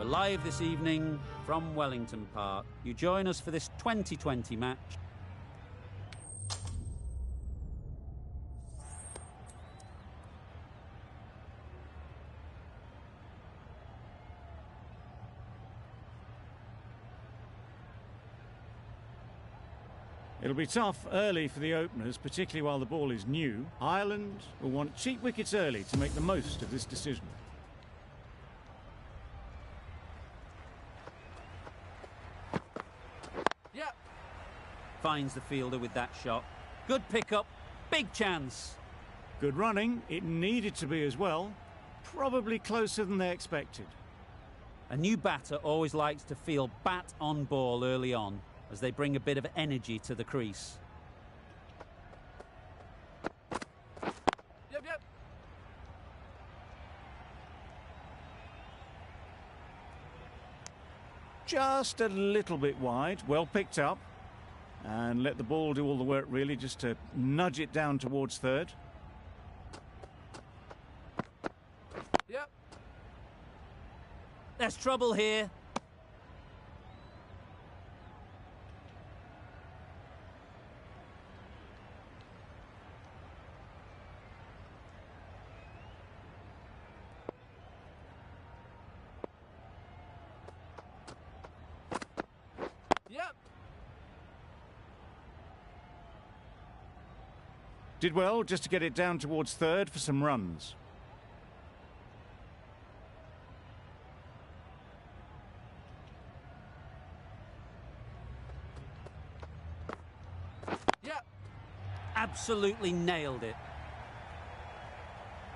live this evening from Wellington Park. You join us for this 2020 match. It'll be tough early for the openers, particularly while the ball is new. Ireland will want cheap wickets early to make the most of this decision. Finds the fielder with that shot. Good pick-up, big chance. Good running, it needed to be as well. Probably closer than they expected. A new batter always likes to feel bat on ball early on, as they bring a bit of energy to the crease. Yep. Just a little bit wide, well picked up. And let the ball do all the work really, just to nudge it down towards third. Yep. There's trouble here. Did well just to get it down towards third for some runs. Absolutely nailed it.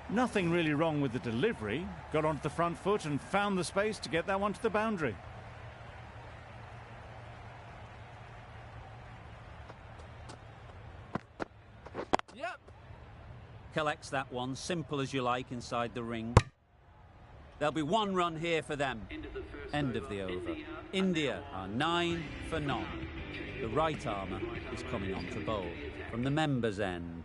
Nothing really wrong with the delivery. Got onto the front foot and found the space to get that one to the boundary. Collects that one, simple as you like, inside the ring. There'll be one run here for them. End of the over. India are 9 for none. The right armour is coming on to bowl from the members' end.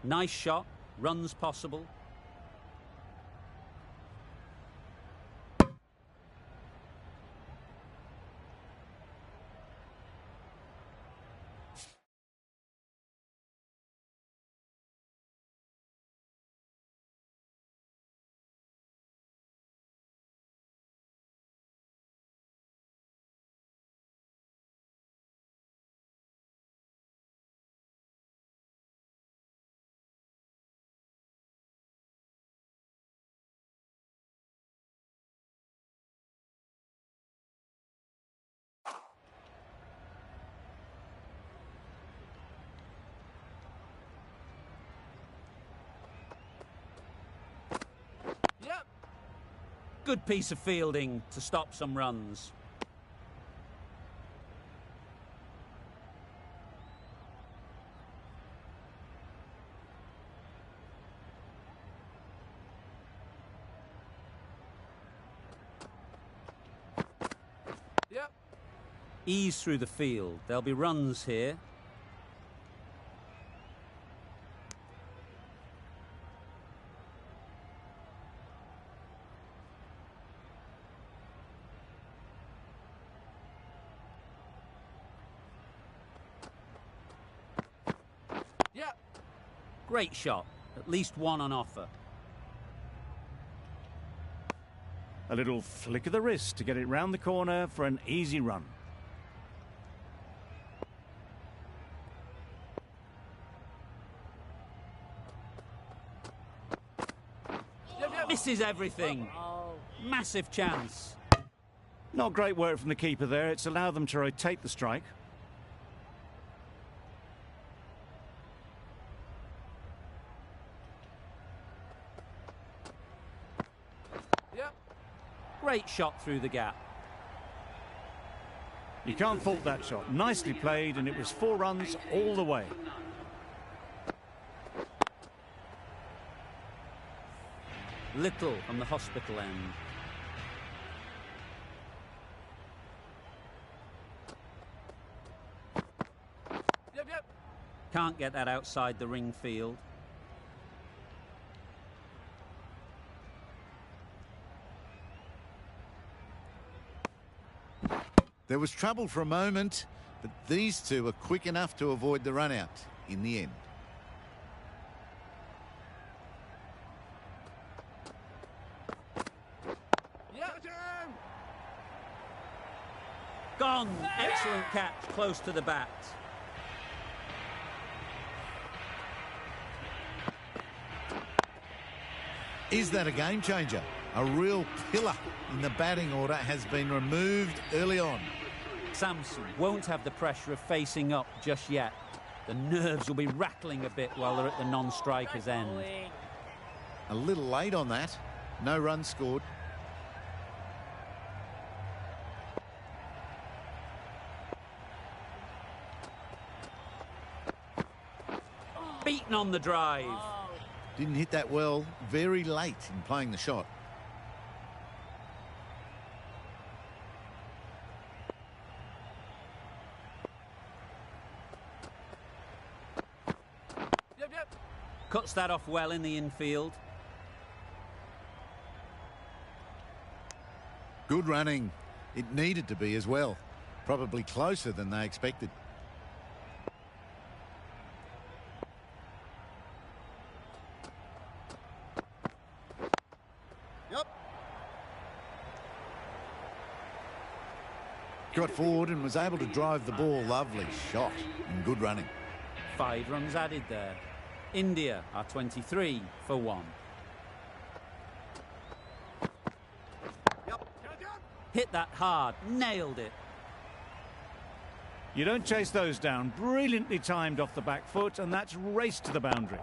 Nice shot, runs possible. Good piece of fielding to stop some runs. Ease through the field. There'll be runs here. Great shot. At least one on offer. A little flick of the wrist to get it round the corner for an easy run. Misses everything. Massive chance. Not great work from the keeper there. It's allowed them to rotate the strike. Great shot through the gap. You can't fault that shot. Nicely played, and it was 4 runs all the way. Little from the hospital end. Can't get that outside the ring field. There was trouble for a moment, but these two are quick enough to avoid the run-out in the end. Gone! Excellent catch, close to the bat. Is that a game changer? A real pillar in the batting order has been removed early on. Samson won't have the pressure of facing up just yet. The nerves will be rattling a bit while they're at the non-striker's end. A little late on that. No runs scored. Beaten on the drive. Didn't hit that well. Very late in playing the shot. Cuts that off well in the infield. Good running. It needed to be as well. Probably closer than they expected. Got forward and was able to drive the ball. Lovely shot and good running. 5 runs added there. India are 23 for 1. Hit that hard, nailed it. You don't chase those down. Brilliantly timed off the back foot, and that's raced to the boundary.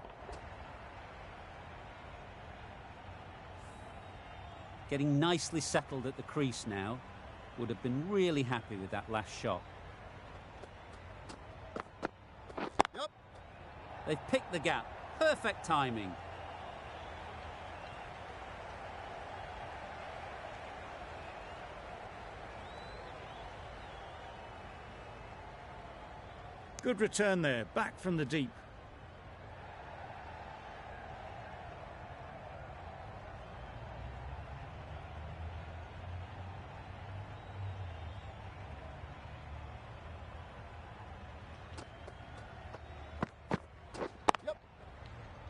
Getting nicely settled at the crease now. Would have been really happy with that last shot. They've picked the gap. Perfect timing. Good return there, back from the deep.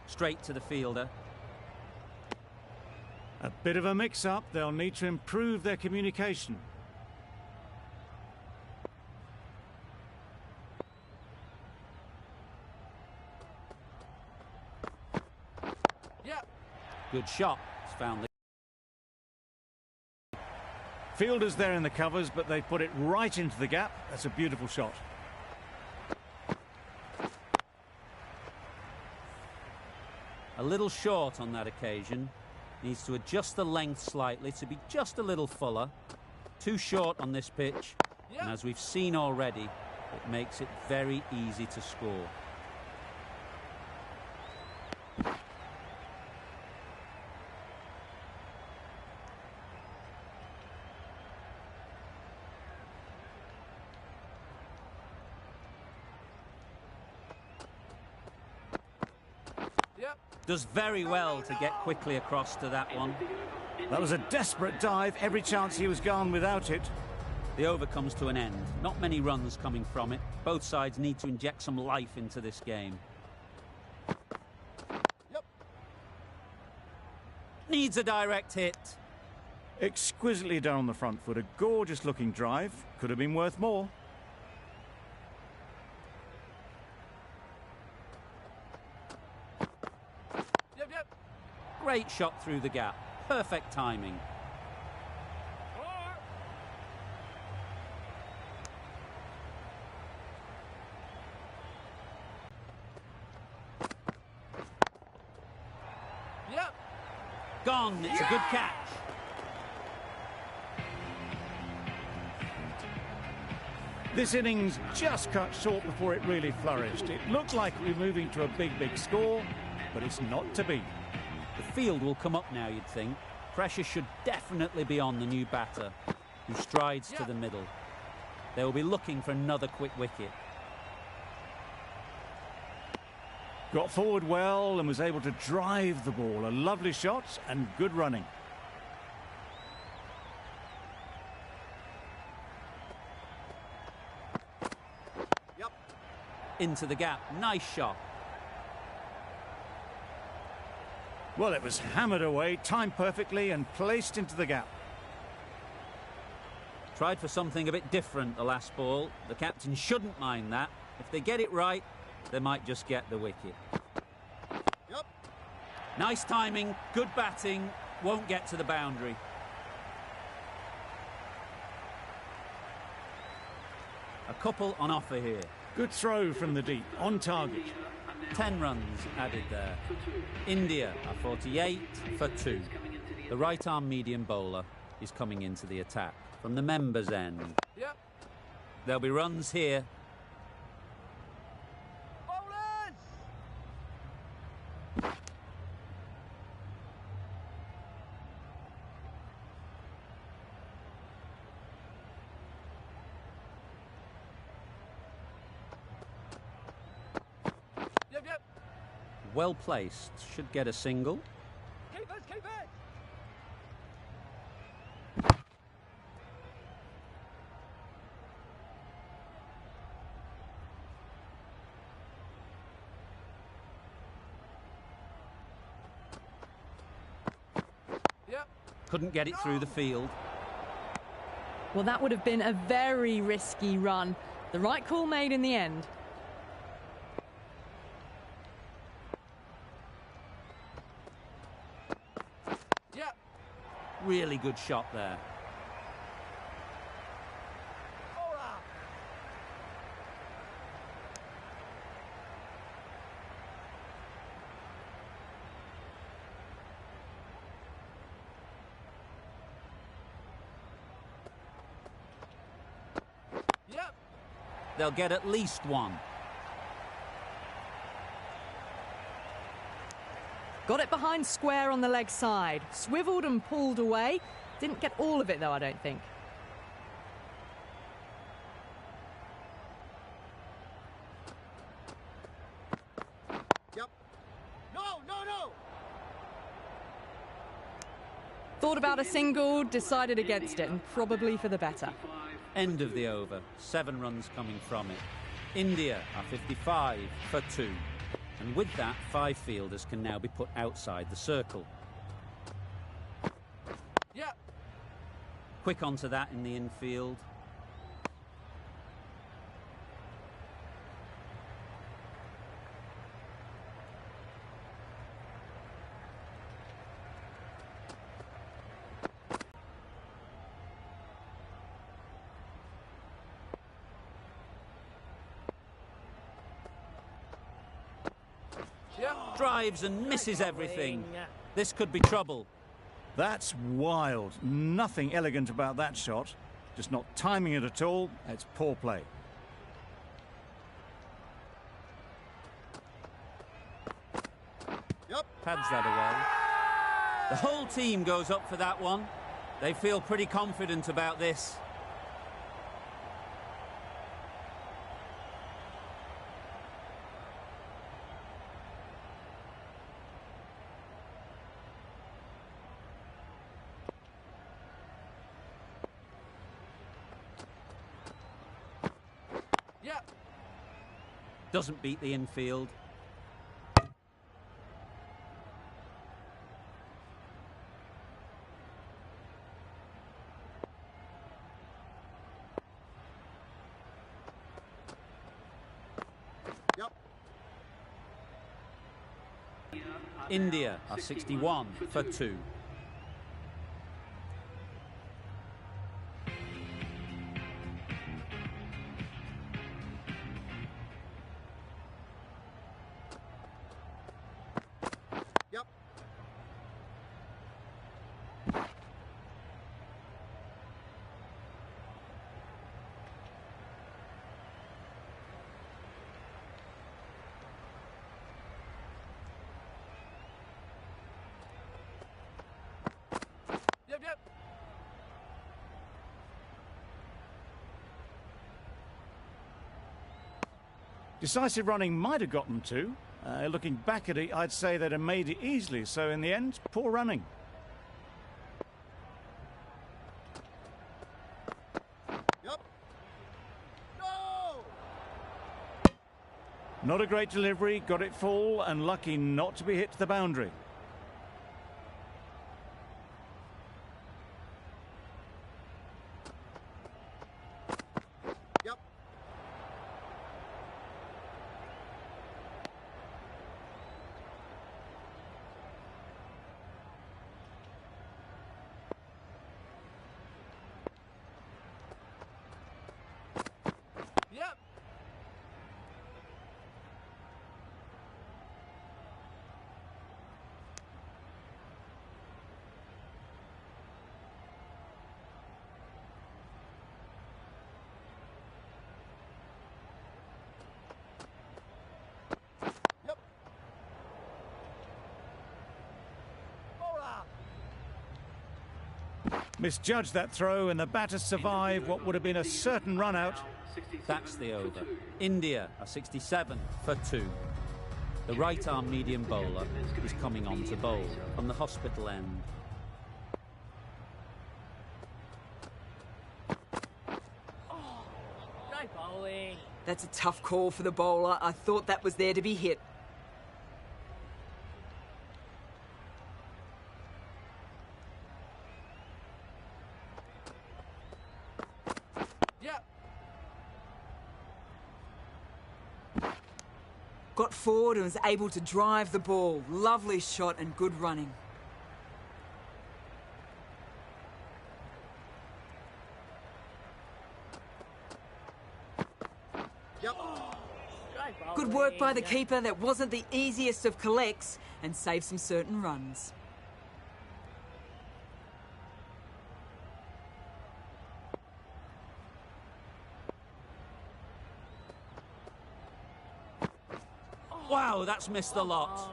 Straight to the fielder. A bit of a mix-up. They'll need to improve their communication. Good shot. It's found the Fielders there in the covers, but they put it right into the gap. That's a beautiful shot. A little short on that occasion. Needs to adjust the length slightly to be just a little fuller. Too short on this pitch. And as we've seen already, it makes it very easy to score. Does very well to get quickly across to that one. That was a desperate dive. Every chance he was gone without it. The over comes to an end. Not many runs coming from it. Both sides need to inject some life into this game. Needs a direct hit. Exquisitely done on the front foot. A gorgeous looking drive. Could have been worth more. Great shot through the gap. Perfect timing. Gone. It's a good catch. This innings just cut short before it really flourished. It looked like we were moving to a big score, but it's not to be. The field will come up now, you'd think. Pressure should definitely be on the new batter, who strides to the middle. They will be looking for another quick wicket. Got forward well and was able to drive the ball. A lovely shot and good running. Into the gap. Nice shot. Well, it was hammered away, timed perfectly and placed into the gap. Tried for something a bit different the last ball. The captain shouldn't mind that. If they get it right, they might just get the wicket. Yep. Nice timing, good batting, won't get to the boundary. A couple on offer here. Good throw from the deep, on target. 10 runs added there. India are 48 for 2. The right-arm medium bowler is coming into the attack from the members' end. Yep. There'll be runs here. Bowlers! Yep. Well placed. Should get a single. Keep it. Yep. Couldn't get it through the field. Well, that would have been a very risky run. The right call made in the end. Yep. Really good shot there. Bowler! Yep. They'll get at least one. Got it behind square on the leg side. Swiveled and pulled away. Didn't get all of it, though, I don't think. Yep. No. Thought about a single, decided against it, and probably for the better. End of the over. 7 runs coming from it. India are 55 for 2. And with that, 5 fielders can now be put outside the circle. Yep. Quick onto that in the infield. Yep. Drives and misses everything. This could be trouble. That's wild. Nothing elegant about that shot. Just not timing it at all. It's poor play. Yep. Pads that away. The whole team goes up for that one. They feel pretty confident about this. Yep. Doesn't beat the infield. Yep. India are 61 for 2. Yep. Yep. Decisive running might have got them to. Looking back at it, I'd say they'd have made it easily. So in the end, poor running. Yep. No. Not a great delivery, got it full and lucky not to be hit to the boundary. Yep. Yep. Yep. Bowler. Misjudged that throw and the batter survived what would have been a certain run out. That's the over. India are 67 for 2. The right-arm medium bowler is coming on to bowl on the hospital end. Great bowling. That's a tough call for the bowler. I thought that was there to be hit. Yep. Got forward and was able to drive the ball. Lovely shot and good running. Yep. Great bowling. Good work by the keeper. That wasn't the easiest of collects and saved some certain runs. Wow, that's missed the lot.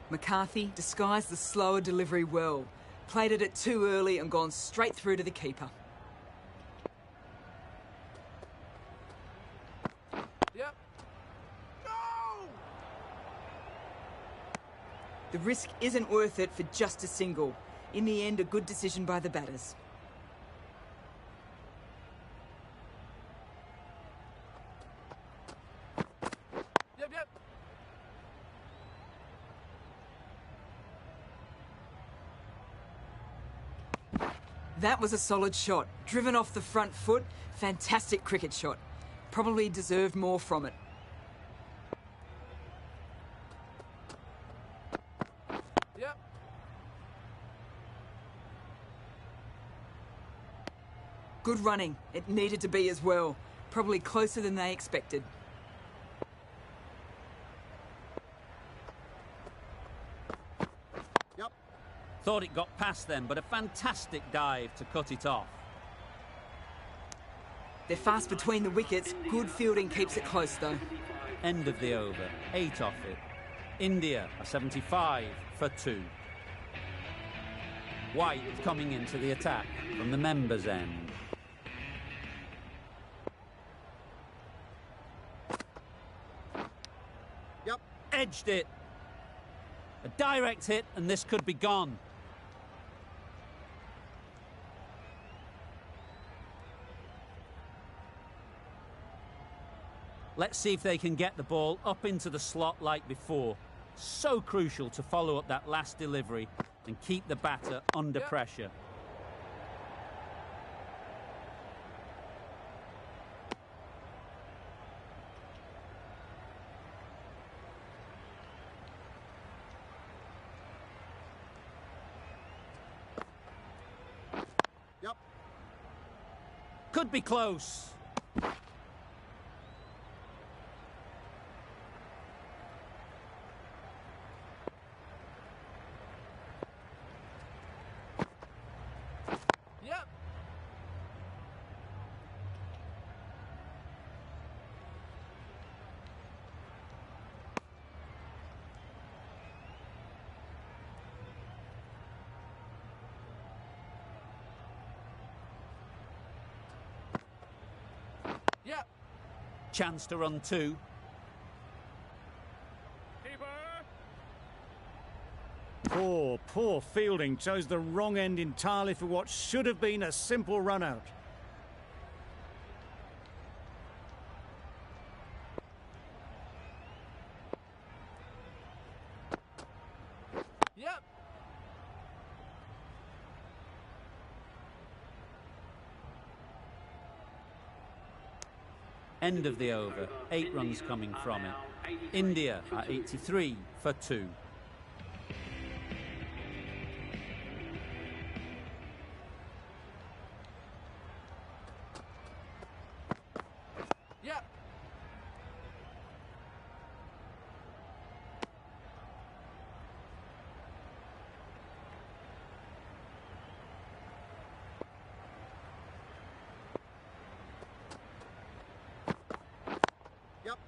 McCarthy disguised the slower delivery well. Played it too early and gone straight through to the keeper. Yep. No! The risk isn't worth it for just a single. In the end, a good decision by the batters. Yep, yep. That was a solid shot. Driven off the front foot. Fantastic cricket shot. Probably deserved more from it. Yep. Good running. It needed to be as well. Probably closer than they expected. Yep. Thought it got past them, but a fantastic dive to cut it off. They're fast between the wickets. Good fielding keeps it close though. End of the over. 8 off it. India are 75 for 2. White coming into the attack from the members' end. Yep. Edged it. A direct hit and this could be gone. Let's see if they can get the ball up into the slot like before. So crucial to follow up that last delivery and keep the batter under pressure. Yep. Could be close. Yep. Yep. Chance to run 2. Poor fielding. Chose the wrong end entirely for what should have been a simple run out. End of the over. 8 runs coming from it. India are 83 for 2. Yep. Yep.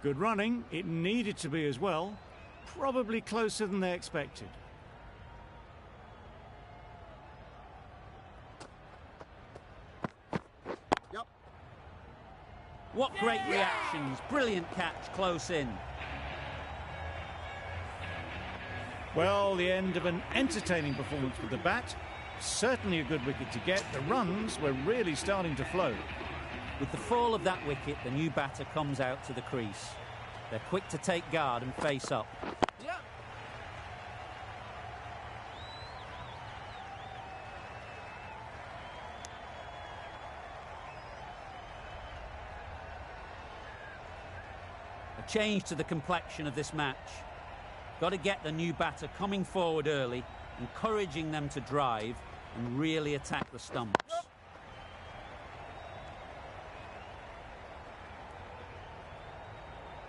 Good running. It needed to be as well. Probably closer than they expected. Yep. What great reactions. Brilliant catch close in. Well, the end of an entertaining performance with the bat. Certainly a good wicket to get. The runs were really starting to flow. With the fall of that wicket, the new batter comes out to the crease. They're quick to take guard and face up. Yep. A change to the complexion of this match. Got to get the new batter coming forward early, encouraging them to drive and really attack the stumps. Yep.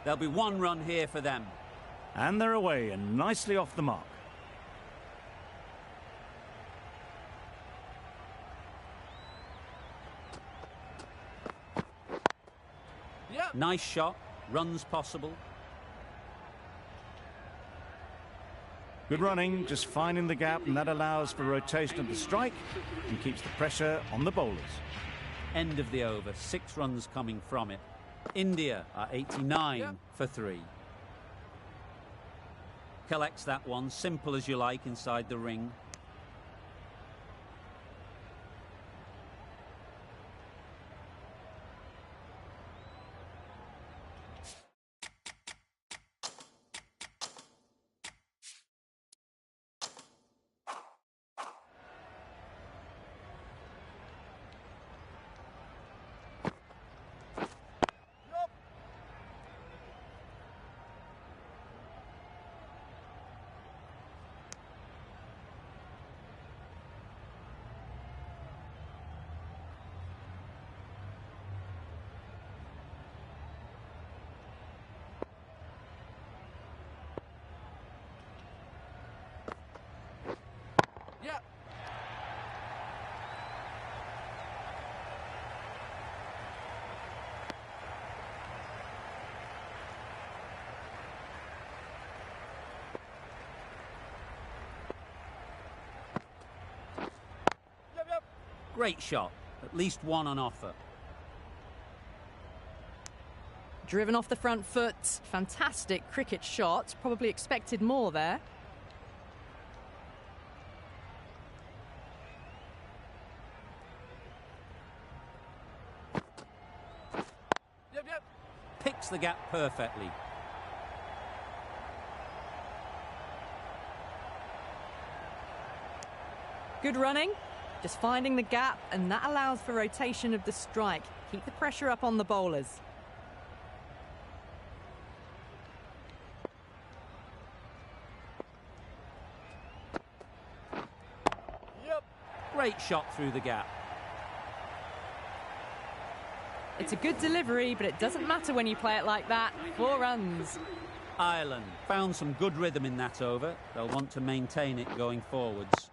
There'll be 1 run here for them. And they're away and nicely off the mark. Yep. Nice shot, runs possible. Good running, just finding the gap, and that allows for rotation of the strike and keeps the pressure on the bowlers. End of the over, 6 runs coming from it. India are 89 Yep. for 3. Collects that one, simple as you like inside the ring. Yep. Yep, yep. Great shot, at least 1 on offer. Driven off the front foot. Fantastic cricket shot. Probably expected more there. Yep, yep. Picks the gap perfectly. Good running. Just finding the gap, and that allows for rotation of the strike. Keep the pressure up on the bowlers. Yep. Great shot through the gap. It's a good delivery, but it doesn't matter when you play it like that. 4 runs. Ireland found some good rhythm in that over. They'll want to maintain it going forwards.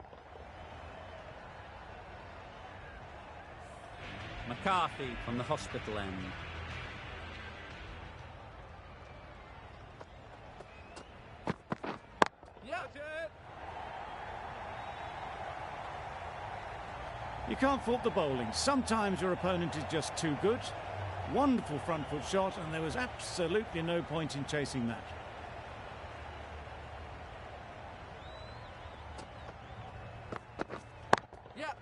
McCarthy from the hospital end. Yep. You can't fault the bowling. Sometimes your opponent is just too good. Wonderful front foot shot, and there was absolutely no point in chasing that. Yep.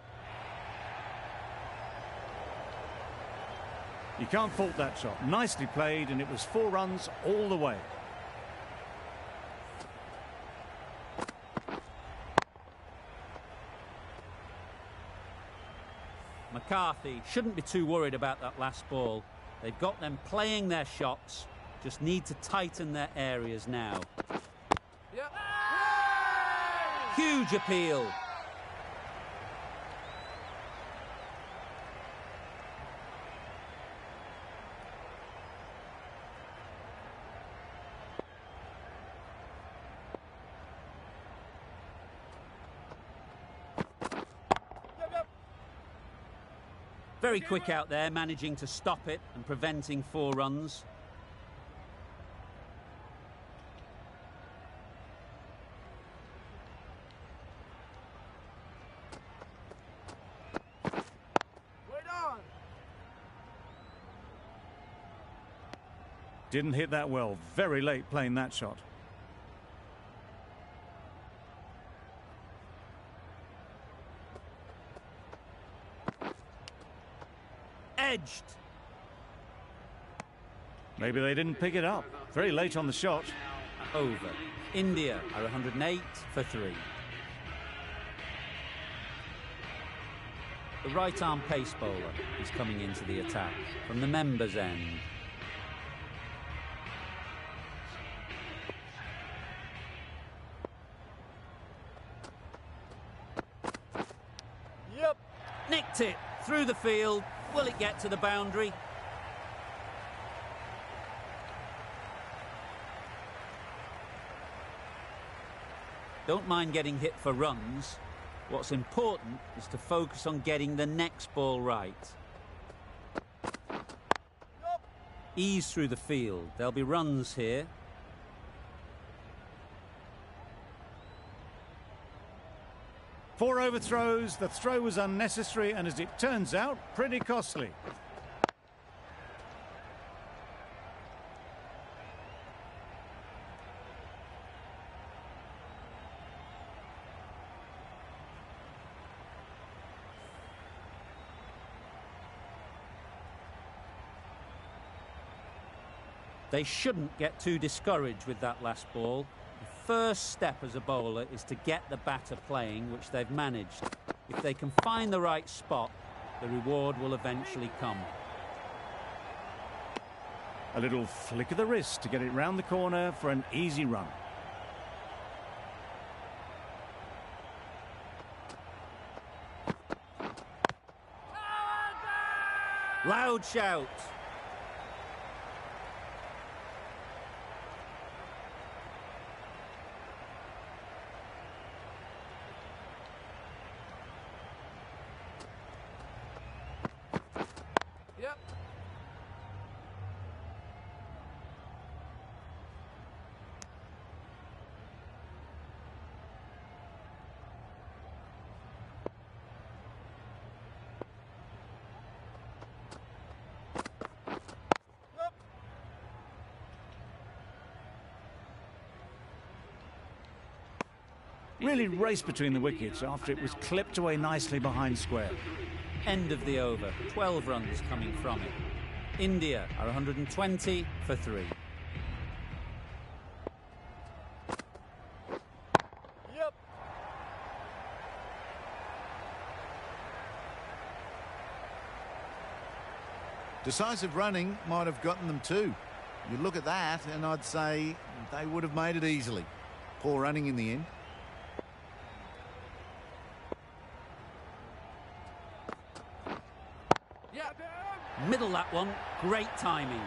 You can't fault that shot. Nicely played, and it was 4 runs all the way. McCarthy shouldn't be too worried about that last ball. They've got them playing their shots, just need to tighten their areas now. Yep. Huge appeal. Very quick out there, managing to stop it and preventing 4 runs. Wait on. Didn't hit that well. Very late playing that shot. Edged. Maybe they didn't pick it up. Very late on the shot. Over. India are 108 for 3. The right-arm pace bowler is coming into the attack from the members' end. Yep. Nicked it through the field. Will it get to the boundary? Don't mind getting hit for runs. What's important is to focus on getting the next ball right. Yep. Ease through the field. There'll be runs here. Four overthrows. The throw was unnecessary and, as it turns out, pretty costly. They shouldn't get too discouraged with that last ball. The first step as a bowler is to get the batter playing, which they've managed. If they can find the right spot, the reward will eventually come. A little flick of the wrist to get it round the corner for an easy run. Loud shout. Yep. Yep. Really raced between the wickets after it was clipped away nicely behind square. End of the over. 12 runs coming from it. India are 120 for 3. Yep. Decisive running might have gotten them too. You look at that and I'd say they would have made it easily. Poor running in the end. Yep. Middle that one. Great timing.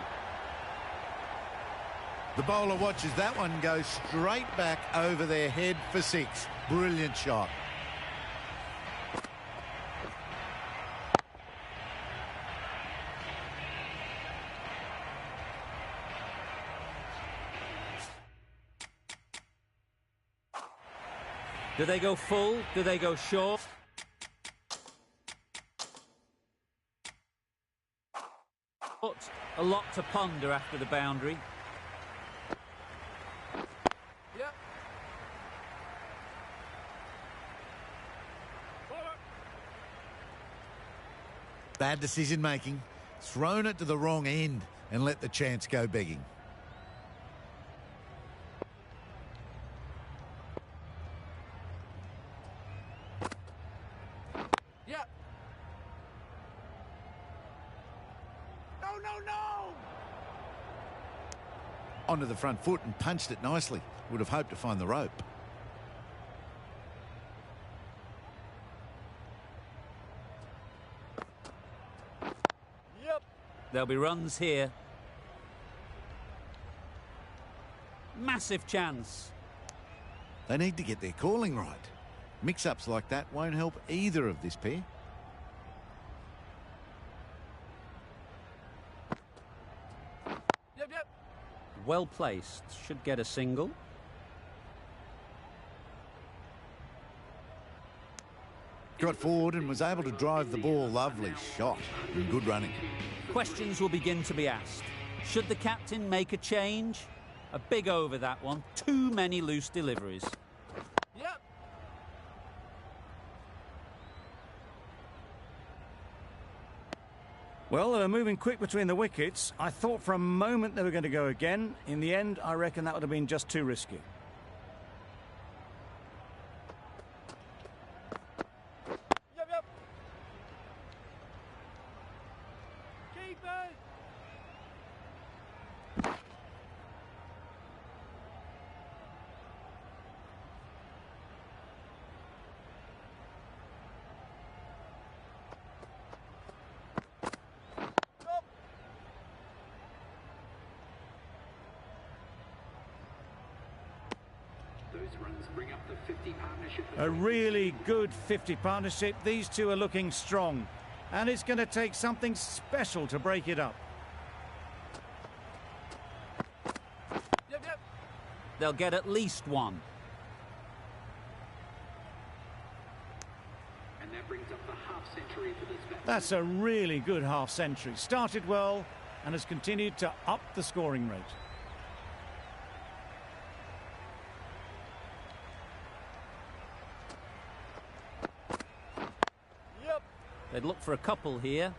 The bowler watches that one go straight back over their head for 6. Brilliant shot. Do they go full? Do they go short? A lot to ponder after the boundary. Yep. Bad decision making. Thrown it to the wrong end and let the chance go begging. Yep. no! Onto the front foot and punched it nicely. Would have hoped to find the rope. Yep. There'll be runs here. Massive chance. They need to get their calling right. Mix-ups like that won't help either of this pair. Yep. Well placed. Should get a single. Got forward and was able to drive the ball. Lovely shot and good running. Questions will begin to be asked. Should the captain make a change? A big over that one. Too many loose deliveries. Yep. Well, they were moving quick between the wickets. I thought for a moment they were going to go again. In the end, I reckon that would have been just too risky. Yep. Keepers. Stop. Those runs bring up the 50 partnership. A really good 50 partnership. These two are looking strong. And it's going to take something special to break it up. Yep. They'll get at least one. And that brings up the half century for this batsman. That's a really good half century. Started well and has continued to up the scoring rate. Yep. They'd look for a couple here.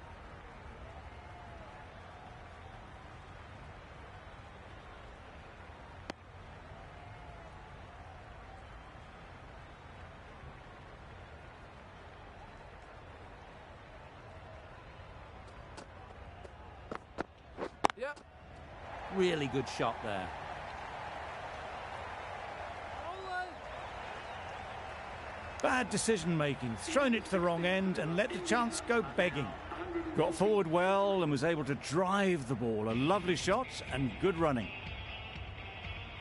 Yep. Really good shot there. Bowlers. Bad decision making. Thrown it to the wrong end and let the chance go begging. Got forward well and was able to drive the ball. A lovely shot and good running.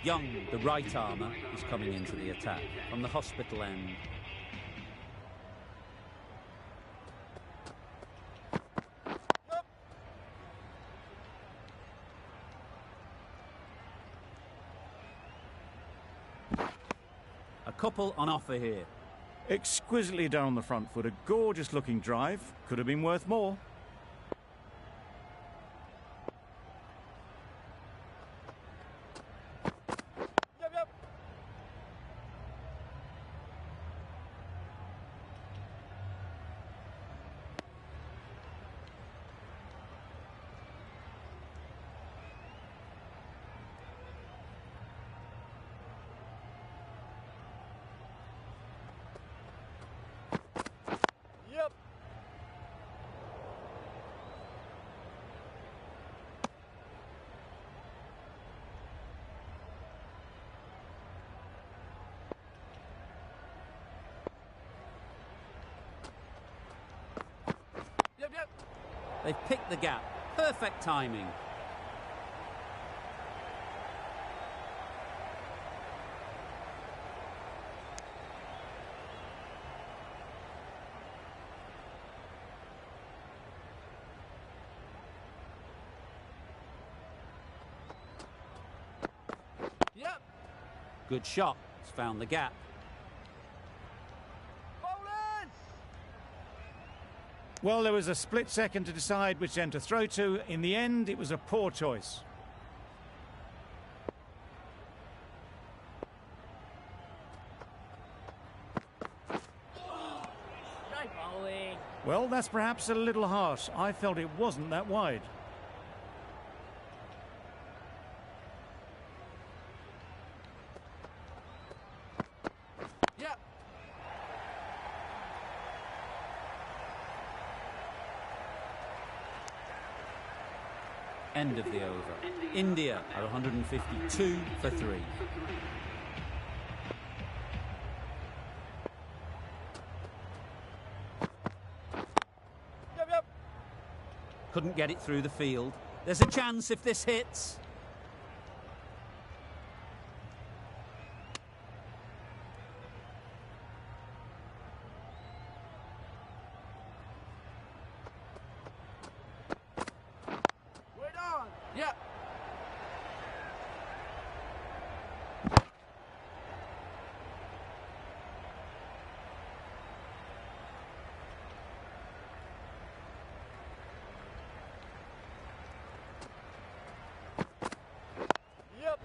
Young, the right armour, is coming into the attack from the hospital end. Yep. A couple on offer here. Exquisitely done on the front foot. A gorgeous looking drive. Could have been worth more. Yep. Yep. Yep. They've picked the gap. Perfect timing. Yep. Good shot. It's found the gap. Bowlers. Well, there was a split second to decide which end to throw to. In the end, it was a poor choice. Nice bowling. Well, that's perhaps a little harsh. I felt it wasn't that wide. Yep. End of the over. India are 152 for 3. Yep. Couldn't get it through the field. There's a chance if this hits. Wait on. Yep. Yep.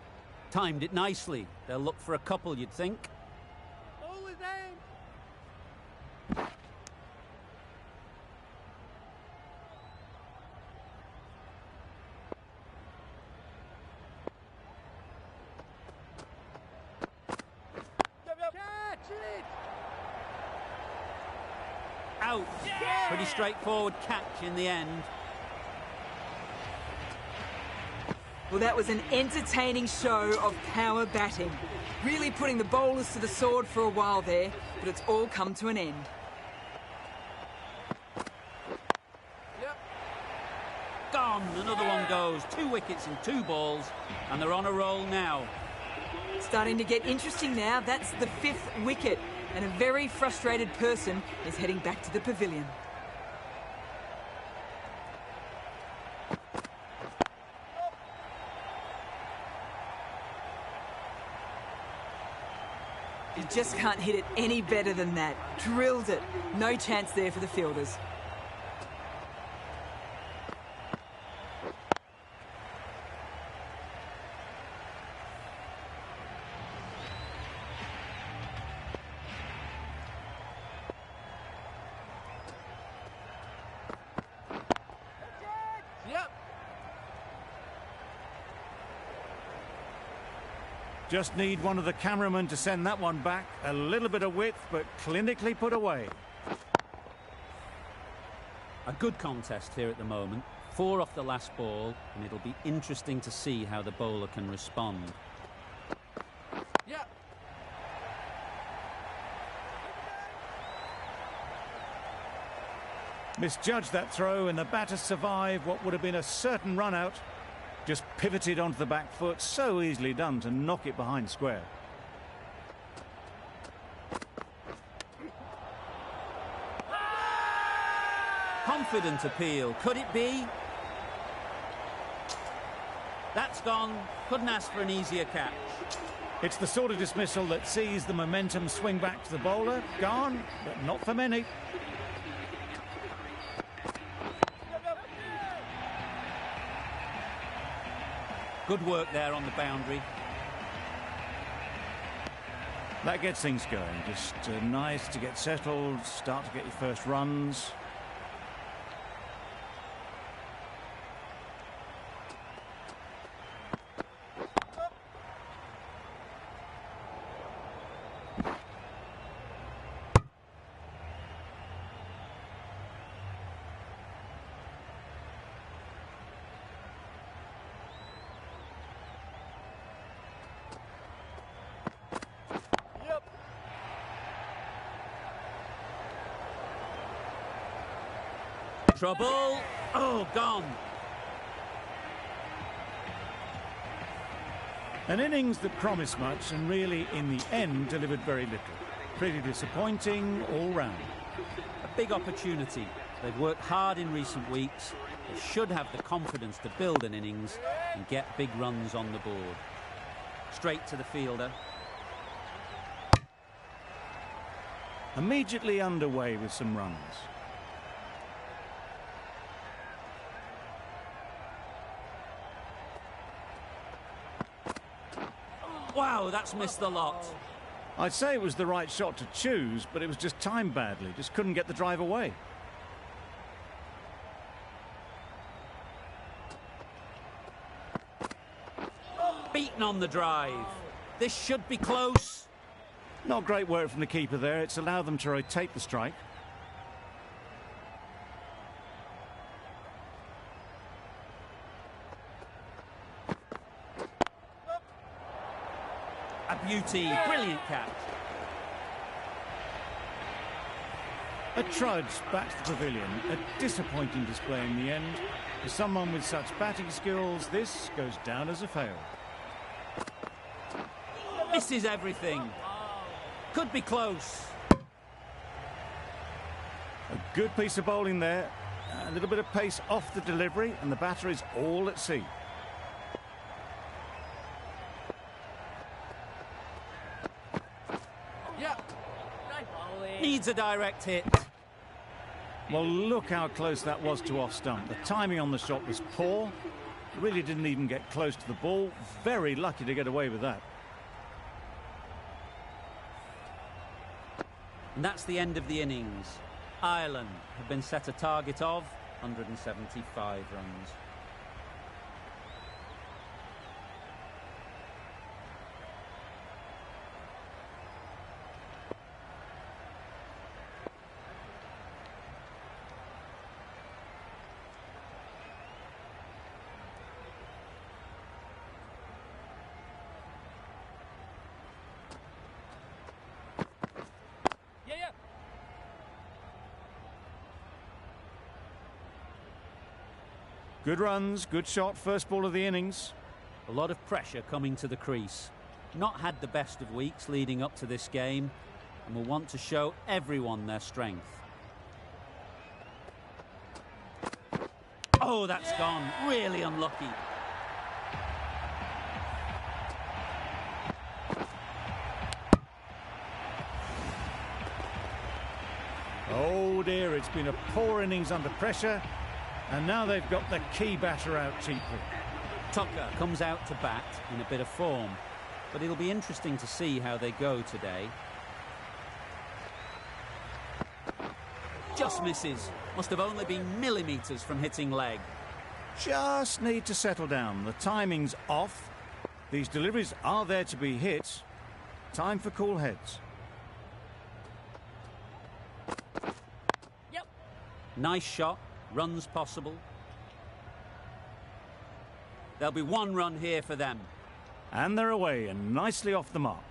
Timed it nicely. They'll look for a couple, you'd think. All his aim. Yep. Catch it. Out. Pretty straightforward catch in the end. Well, that was an entertaining show of power batting. Really putting the bowlers to the sword for a while there, but it's all come to an end. Yep. Gone. Another one goes. 2 wickets and 2 balls, and they're on a roll now. Starting to get interesting now. That's the 5th wicket, and a very frustrated person is heading back to the pavilion. You just can't hit it any better than that. Drilled it. No chance there for the fielders. Yep. Just need one of the cameramen to send that one back. A little bit of width, but clinically put away. A good contest here at the moment. 4 off the last ball, and it'll be interesting to see how the bowler can respond. Yep. Misjudged that throw, and the batter survived what would have been a certain run out. Just pivoted onto the back foot, so easily done to knock it behind square. Confident appeal. Could it be? That's gone. Couldn't ask for an easier catch. It's the sort of dismissal that sees the momentum swing back to the bowler. Gone, but not for many. Good work there on the boundary. That gets things going. Just nice to get settled, start to get your first runs. Yep. Trouble. Oh, gone. An innings that promised much and really, in the end, delivered very little. Pretty disappointing all round. A big opportunity. They've worked hard in recent weeks. They should have the confidence to build an innings and get big runs on the board. Straight to the fielder. Immediately underway with some runs. Wow, that's missed the lot. I'd say it was the right shot to choose, but it was just timed badly. Just couldn't get the drive away. Beaten on the drive. This should be close. Not great work from the keeper there. It's allowed them to rotate the strike. A beauty. Brilliant catch. A trudge back to the pavilion. A disappointing display in the end. For someone with such batting skills, this goes down as a fail. Misses everything. Could be close. A good piece of bowling there. A little bit of pace off the delivery, and the batter is all at sea. Yeah. Needs a direct hit. Well, look how close that was to off stump. The timing on the shot was poor. Really didn't even get close to the ball. Very lucky to get away with that. And that's the end of the innings. Ireland have been set a target of 175 runs. Yeah. Good runs, good shot, first ball of the innings. A lot of pressure coming to the crease. Not had the best of weeks leading up to this game, and will want to show everyone their strength. Oh, that's gone. Really unlucky. Oh dear, it's been a poor innings under pressure, and now they've got the key batter out cheaply. Tucker comes out to bat in a bit of form, but it'll be interesting to see how they go today. Just misses. Must have only been millimetres from hitting leg. Just need to settle down. The timing's off. These deliveries are there to be hit. Time for cool heads. Yep. Nice shot. Runs possible. There'll be one run here for them. And they're away and nicely off the mark.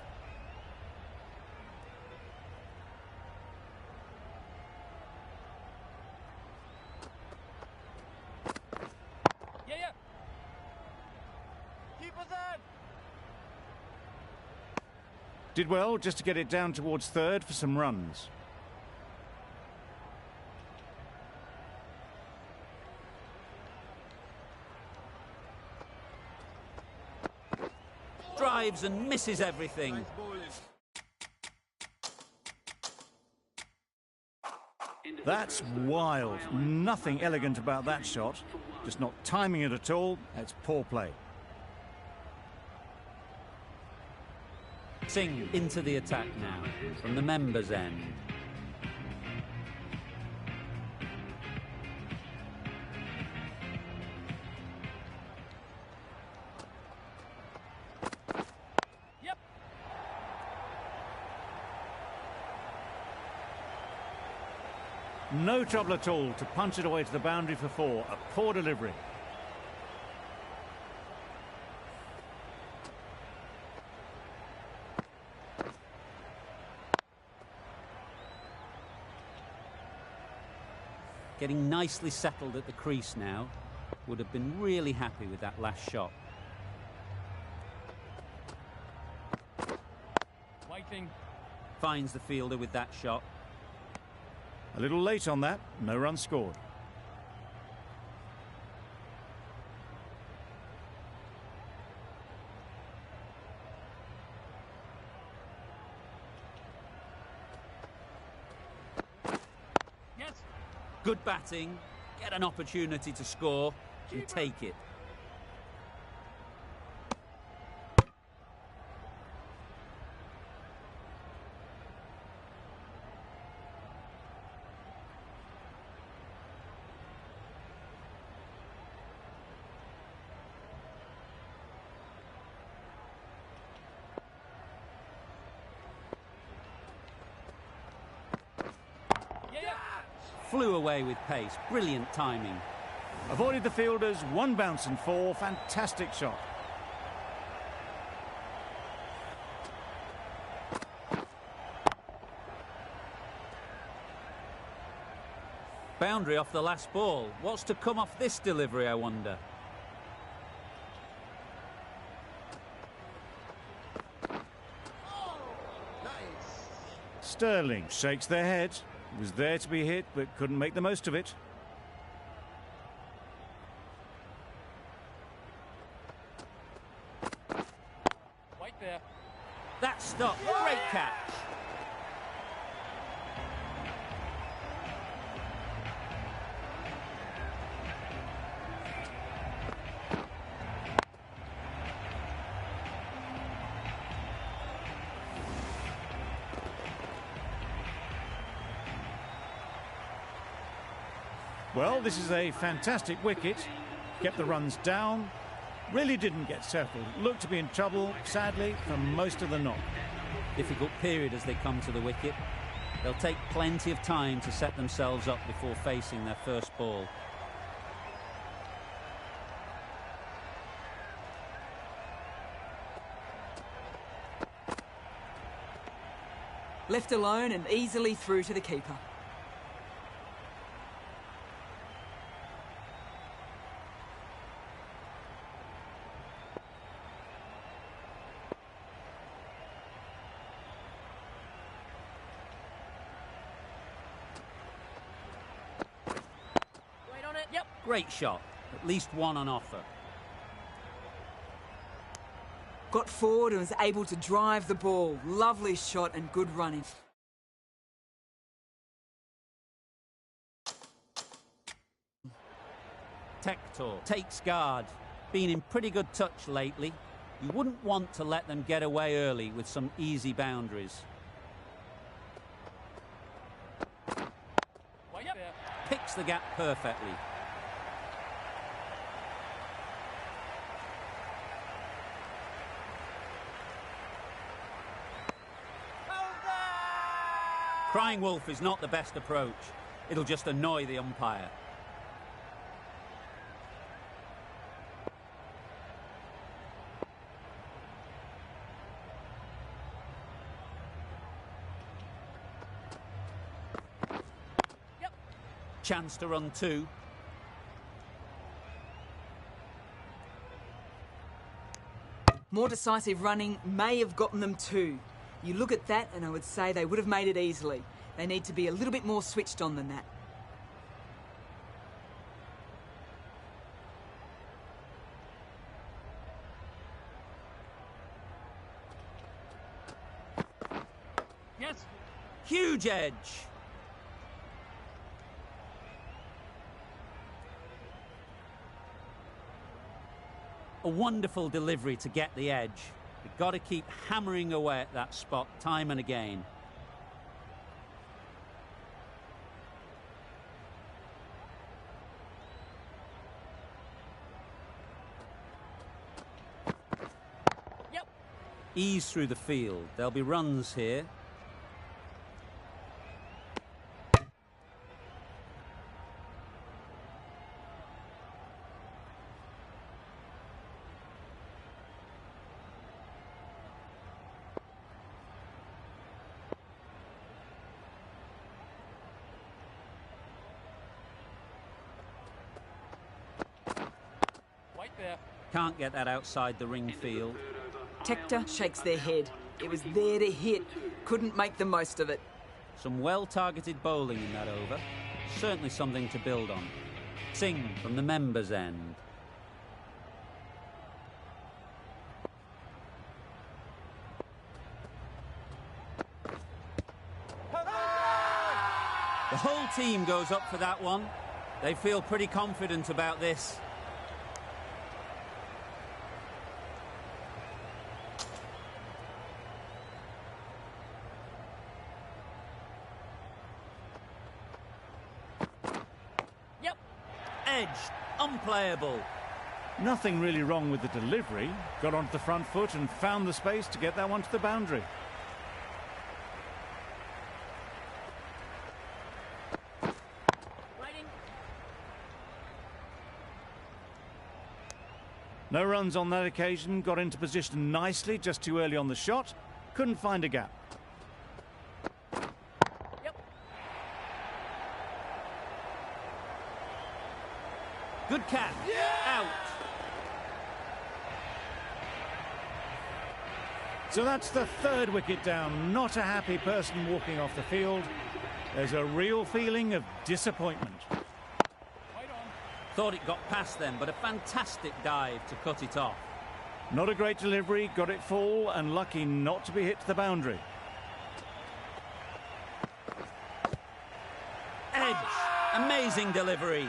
Yeah. Keep us on. Did well just to get it down towards third for some runs. Drives and misses everything. That's wild. Nothing elegant about that shot. Just not timing it at all. It's poor play. Singh into the attack now from the members' end. Yep. No trouble at all to punch it away to the boundary for four. A poor delivery. Getting nicely settled at the crease now. Would have been really happy with that last shot. Waiting. Finds the fielder with that shot. A little late on that. No run scored. Yes. Good batting. Get an opportunity to score and take it. Flew away with pace. Brilliant timing. Avoided the fielders. One bounce and four. Fantastic shot. boundary off the last ball. What's to come off this delivery, I wonder? Sterling shakes their head. Was there to be hit, but couldn't make the most of it. White there. That stop. Great catch. Well, this is a fantastic wicket. Kept the runs down. Really didn't get settled. Looked to be in trouble, sadly, for most of the knock. Difficult period as they come to the wicket. They'll take plenty of time to set themselves up before facing their first ball. Left alone and easily through to the keeper. Wait on it. Yep. Great shot. At least one on offer. Got forward and was able to drive the ball. Lovely shot and good running. Tector takes guard. Been in pretty good touch lately. You wouldn't want to let them get away early with some easy boundaries. White there. Picks the gap perfectly. Crying wolf is not the best approach. It'll just annoy the umpire. Yep. Chance to run two. More decisive running may have gotten them two. You look at that and I would say they would have made it easily. They need to be a little bit more switched on than that. Yes. Huge edge. A wonderful delivery to get the edge. You've got to keep hammering away at that spot time and again. Yep. Ease through the field. There'll be runs here. White there. Can't get that outside the ring field. Tector shakes their head. It was there to hit. Couldn't make the most of it. Some well-targeted bowling in that over. Certainly something to build on. Sing from the members' end. The whole team goes up for that one. They feel pretty confident about this. Yep. Edged, unplayable. Nothing really wrong with the delivery. Got onto the front foot and found the space to get that one to the boundary. Waiting. No runs on that occasion. Got into position nicely, just too early on the shot. Couldn't find a gap. Yep. Out. So that's the third wicket down. Not a happy person walking off the field. There's a real feeling of disappointment. Thought it got past them, but a fantastic dive to cut it off. Not a great delivery, got it full and lucky not to be hit to the boundary. Edge. Amazing delivery.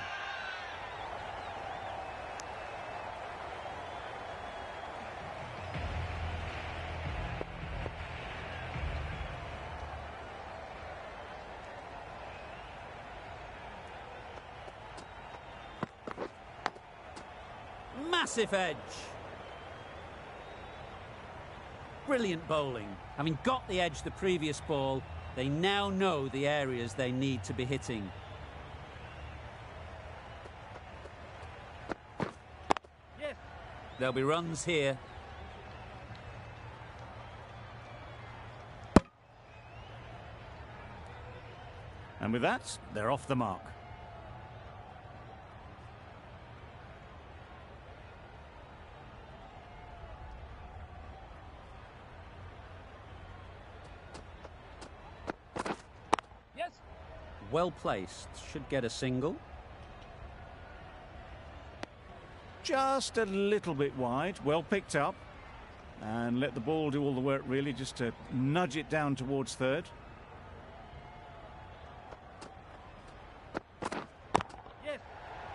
Massive edge. Brilliant bowling. Having got the edge the previous ball, they now know the areas they need to be hitting. Yes. There'll be runs here. And with that, they're off the mark. Yes. Well placed. Should get a single. Just a little bit wide, well picked up. And let the ball do all the work really, just to nudge it down towards third. Yes.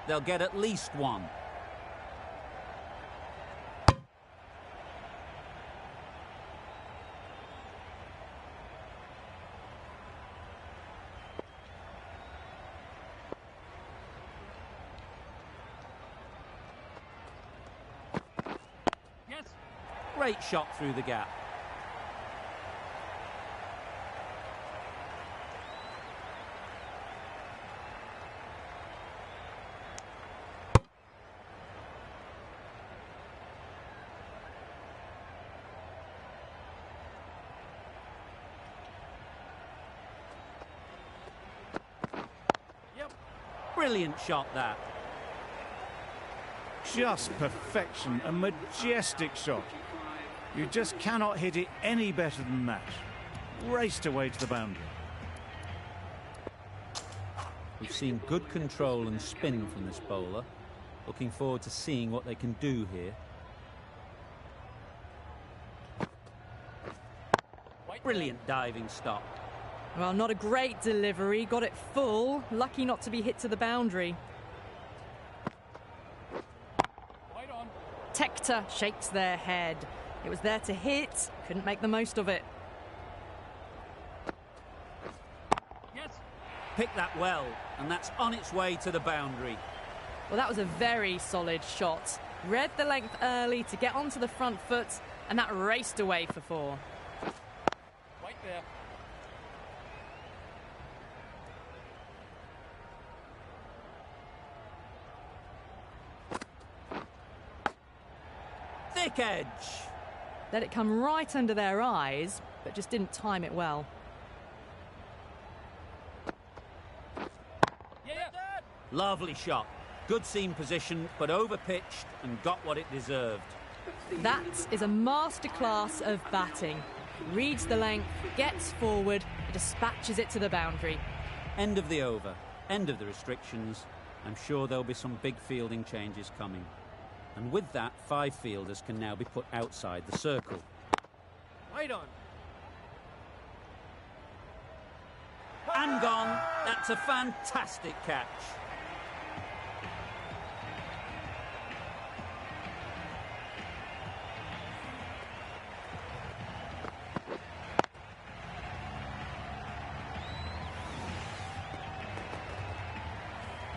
They'll get at least one. Yes. Great shot through the gap. Yep. Brilliant shot that. Just perfection, a majestic shot. You just cannot hit it any better than that. Raced away to the boundary. We've seen good control and spin from this bowler. Looking forward to seeing what they can do here. Brilliant diving stop. Well, not a great delivery. Got it full. Lucky not to be hit to the boundary. Right on. Tector shakes their head. It was there to hit. Couldn't make the most of it. Yes. Picked that well, and that's on its way to the boundary. Well, that was a very solid shot. Read the length early to get onto the front foot, and that raced away for four. Right there. Thick edge. Let it come right under their eyes, but just didn't time it well. Yeah. Lovely shot. Good seam position, but over-pitched and got what it deserved. That is a masterclass of batting. Reads the length, gets forward, and dispatches it to the boundary. End of the over. End of the restrictions. I'm sure there'll be some big fielding changes coming. And with that, 5 fielders can now be put outside the circle. Right on. And gone. That's a fantastic catch.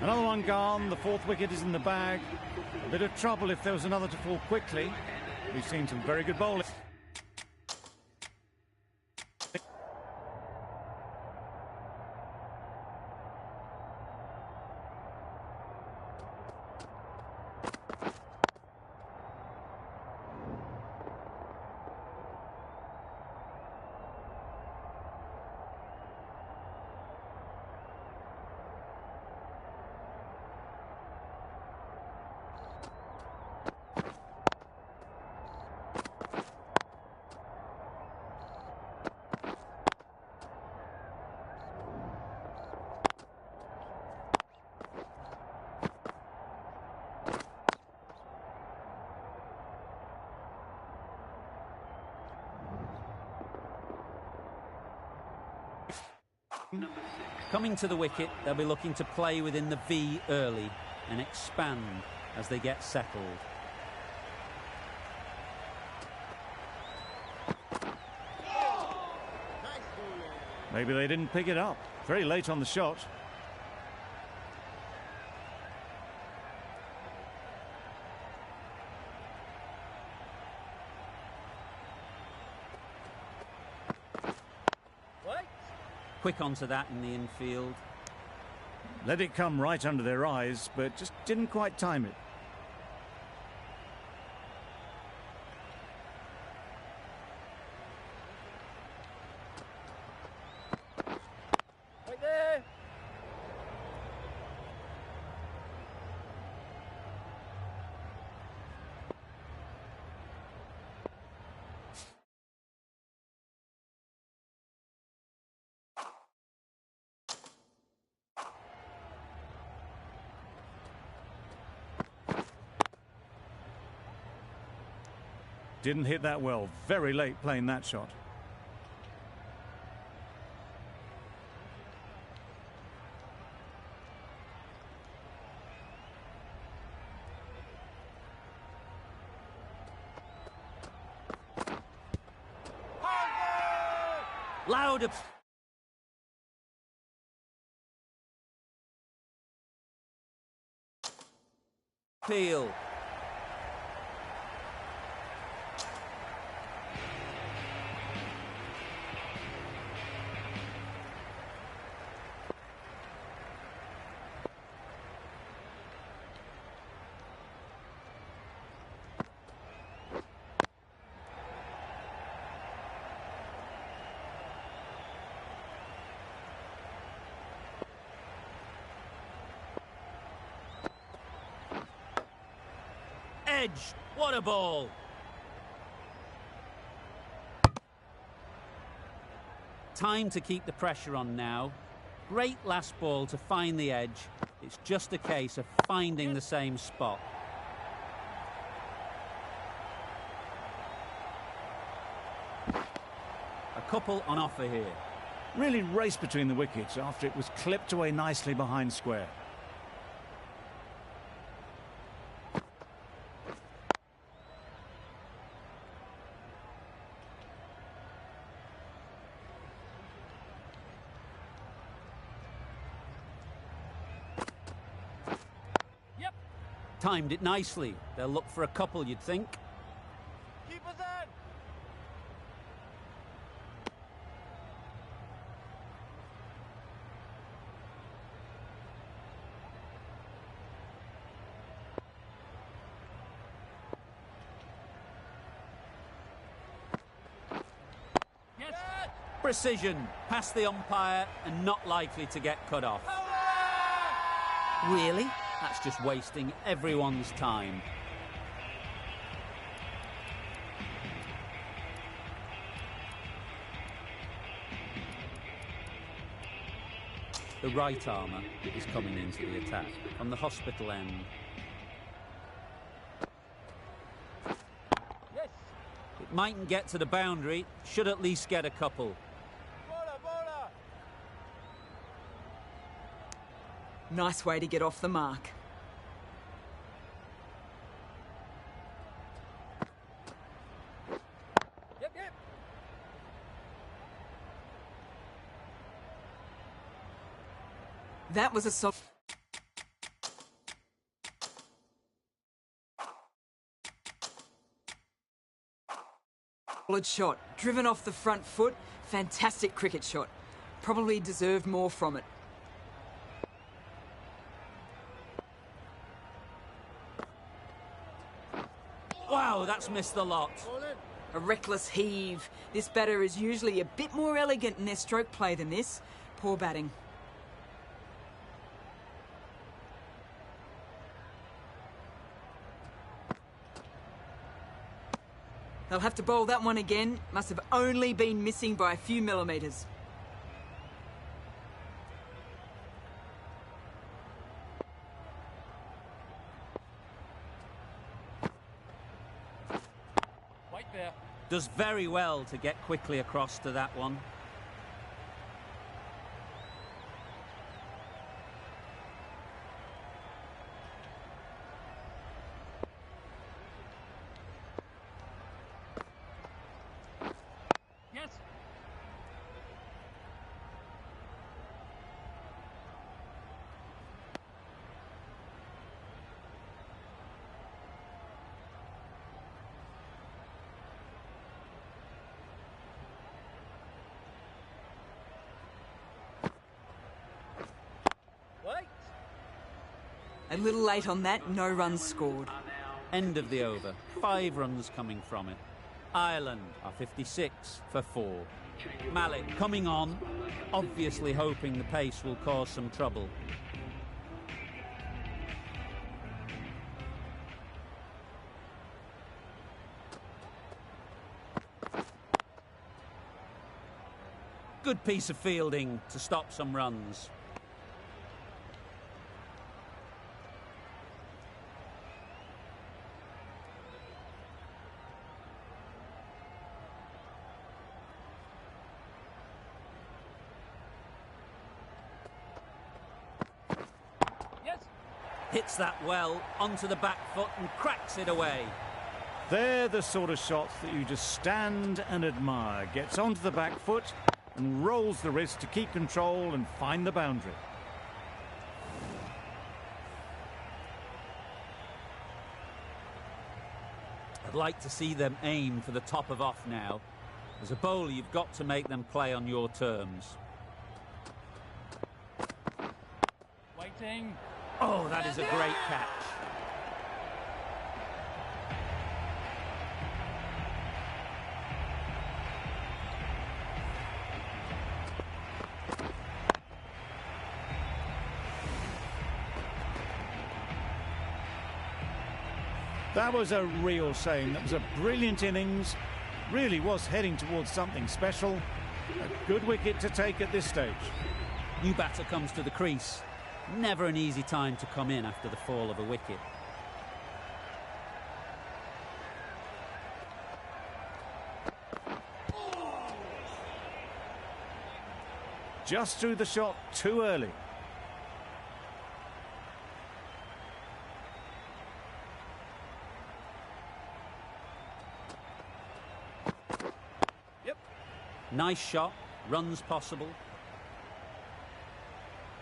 Another one gone, the fourth wicket is in the bag. A bit of trouble if there was another to fall quickly. We've seen some very good bowling. Coming to the wicket, they'll be looking to play within the V early and expand as they get settled. Maybe they didn't pick it up. Very late on the shot. Quick onto that in the infield. Let it come right under their eyes, but just didn't quite time it. Right there. Didn't hit that well. Very late playing that shot. Loud appeal. Edge. What a ball. Time to keep the pressure on now. Great last ball to find the edge. It's just a case of finding the same spot. A couple on offer here. Really raced between the wickets after it was clipped away nicely behind square. Timed it nicely. They'll look for a couple, you'd think. Keep us in. Yes. Precision. Past the umpire and not likely to get cut off. Really? That's just wasting everyone's time. The right armour is coming into the attack on the hospital end. Yes. It mightn't get to the boundary, should at least get a couple. Bowler. Nice way to get off the mark. Yep. That was a solid shot. Driven off the front foot. Fantastic cricket shot. Probably deserved more from it. Wow, that's missed the lot. A reckless heave. This batter is usually a bit more elegant in their stroke play than this. Poor batting. They'll have to bowl that one again. Must have only been missing by a few millimetres. Right there. Does very well to get quickly across to that one. A little late on that, no runs scored. End of the over. 5 runs coming from it. Ireland are 56 for 4. Malik coming on, obviously hoping the pace will cause some trouble. Good piece of fielding to stop some runs. Yes. Hits that well onto the back foot and cracks it away. They're the sort of shots that you just stand and admire. Gets onto the back foot and rolls the wrist to keep control and find the boundary. I'd like to see them aim for the top of off now. As a bowler, you've got to make them play on your terms. Waiting. Oh, that is a great catch. That was a real shame. That was a brilliant innings. Really was heading towards something special. A good wicket to take at this stage. New batter comes to the crease. Never an easy time to come in after the fall of a wicket. Just threw the shot too early. Nice shot, runs possible.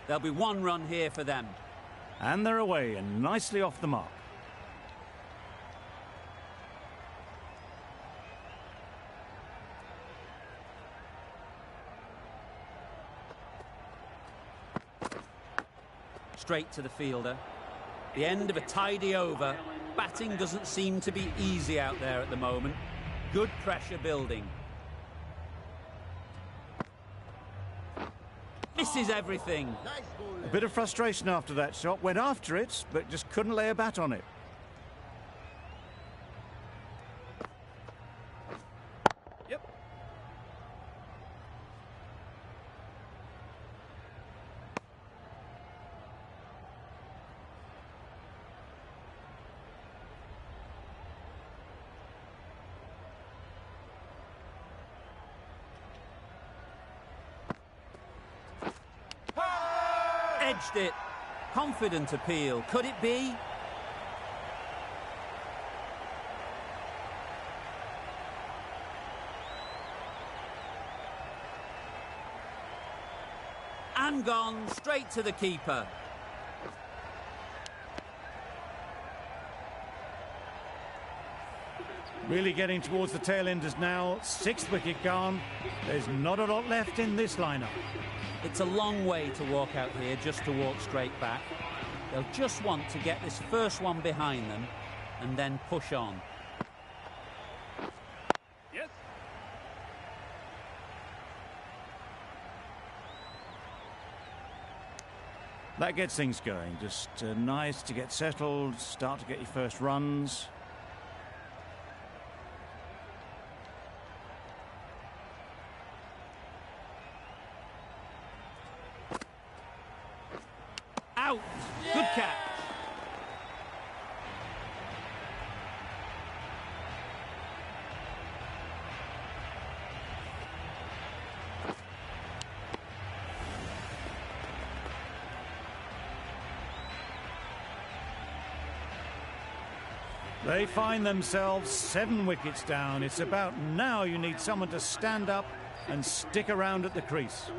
There'll be 1 run here for them. And they're away and nicely off the mark. Straight to the fielder. The end of a tidy over. Batting doesn't seem to be easy out there at the moment. Good pressure building. Misses everything. A bit of frustration after that shot. Went after it, but just couldn't lay a bat on it. Yep. Edged it. Confident appeal. Could it be? And gone straight to the keeper. Really getting towards the tail enders now. 6th wicket gone. There's not a lot left in this lineup. It's a long way to walk out here just to walk straight back. They'll just want to get this first one behind them and then push on. Yes. That gets things going. Just nice to get settled, start to get your first runs. Out. Good catch. They find themselves 7 wickets down. It's about now you need someone to stand up and stick around at the crease.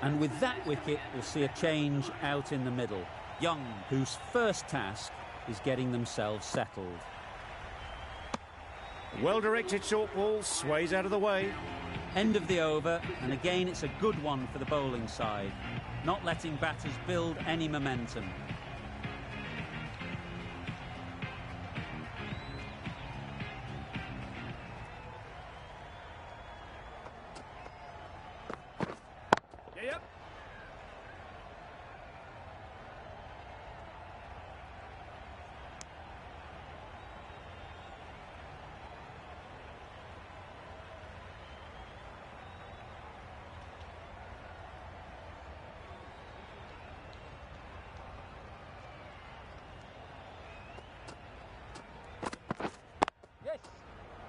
And with that wicket, we'll see a change out in the middle. Young, whose first task is getting themselves settled. Well-directed short ball sways out of the way. End of the over, and again it's a good one for the bowling side. Not letting batters build any momentum.